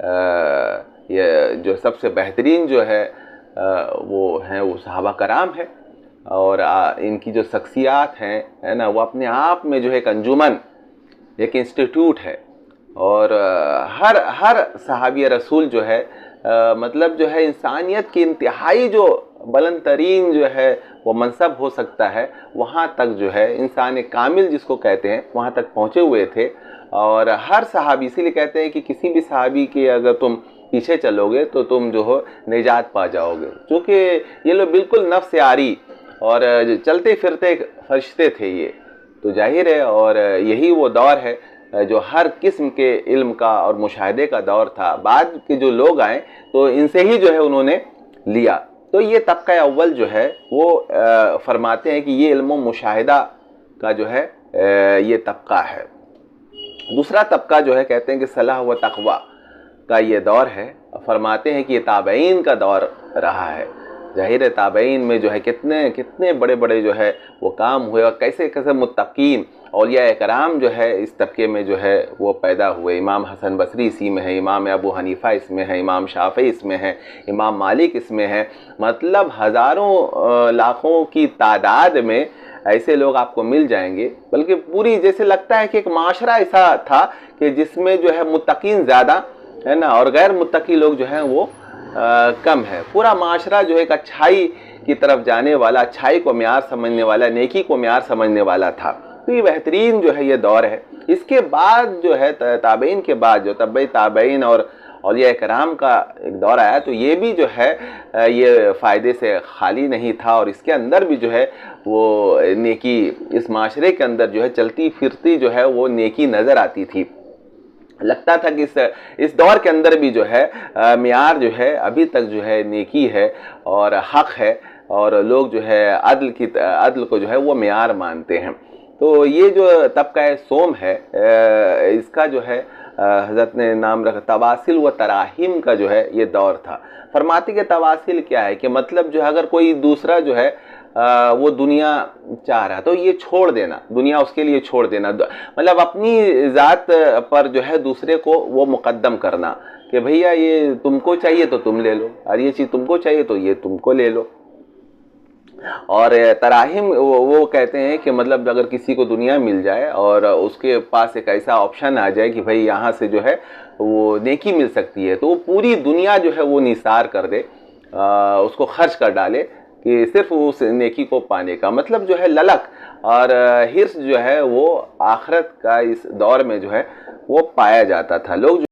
ये जो सबसे बेहतरीन जो है वो हैं वो सहाबा कराम है। और इनकी जो शख्सियात हैं है ना, वो अपने आप में जो है एक अंजुमन, एक इंस्टीट्यूट है। और हर सहाबी रसूल जो है मतलब जो है इंसानियत की इंतहाई जो बुलंद तरीन जो है वो मनसब हो सकता है, वहाँ तक जो है इंसान कामिल जिसको कहते हैं वहाँ तक पहुँचे हुए थे। और हर सहाबी, इसीलिए कहते हैं कि किसी भी सहाबी के अगर तुम पीछे चलोगे तो तुम जो हो निजात पा जाओगे, क्योंकि ये लोग बिल्कुल नफ्स आरी और चलते फिरते फरिश्ते थे ये, तो जाहिर है। और यही वो दौर है जो हर किस्म के इल्म का और मुशाहिदे का दौर था। बाद के जो लोग आए तो इनसे ही जो है उन्होंने लिया। तो ये तबका अव्वल जो है वो फरमाते हैं कि ये इल्म मुशाहिदा का जो है ये तबका है। दूसरा तबका जो है कहते हैं कि सलाह व तक़वा का ये दौर है। फरमाते हैं कि ये ताबईन का दौर रहा है। जाहिर है ताबईन में जो है कितने कितने बड़े बड़े जो है वो काम हुए और कैसे कैसे मुत्तकीन औलिया कराम जो है इस तबके में जो है वो पैदा हुए। इमाम हसन बसरी इसी में है, इमाम अबू हनीफ़ा इसमें है, इमाम शाफ़ी इसमें है, इमाम मालिक इसमें है। मतलब हज़ारों लाखों की तादाद में ऐसे लोग आपको मिल जाएंगे। बल्कि पूरी जैसे लगता है कि एक माशरा ऐसा था कि जिसमें जो है मुत्तकीन ज़्यादा है ना और गैर मुत्तकी लोग जो हैं वो कम है। पूरा माशरा जो है एक अच्छाई की तरफ जाने वाला, अच्छाई को म्यार समझने वाला, नेकी को म्यार समझने वाला था। तो ये बेहतरीन जो है ये दौर है। इसके बाद जो है ताबईन के बाद जो तबई ताबईन और औलिया कराम का एक दौर आया, तो ये भी जो है ये फ़ायदे से खाली नहीं था। और इसके अंदर भी जो है वो नेकी, इस माशरे के अंदर जो है चलती फिरती जो है वो नेकी नज़र आती थी। लगता था कि इस दौर के अंदर भी जो है मियार जो है अभी तक जो है नेकी है और हक़ है, और लोग जो है अदल को जो है वो मियार मानते हैं। तो ये जो तबका सोम है इसका जो है हज़रत ने नाम रखा तवासिल व तराहिम का जो है ये दौर था। फरमाती के तवासिल क्या है कि मतलब जो है अगर कोई दूसरा जो है वो दुनिया चाह रहा तो ये छोड़ देना, दुनिया उसके लिए छोड़ देना, मतलब अपनी ज़ात पर जो है दूसरे को वो मुकद्दम करना कि भैया ये तुमको चाहिए तो तुम ले लो, और ये चीज़ तुमको चाहिए तो ये तुमको ले लो। और तराहिम वो कहते हैं कि मतलब अगर किसी को दुनिया मिल जाए और उसके पास एक ऐसा ऑप्शन आ जाए कि भाई यहाँ से जो है वो नेकी मिल सकती है, तो वो पूरी दुनिया जो है वो निसार कर दे, उसको खर्च कर डाले कि सिर्फ उस नेकी को पाने का। मतलब जो है ललक और हिर्स जो है वो आखिरत का इस दौर में जो है वो पाया जाता था। लोग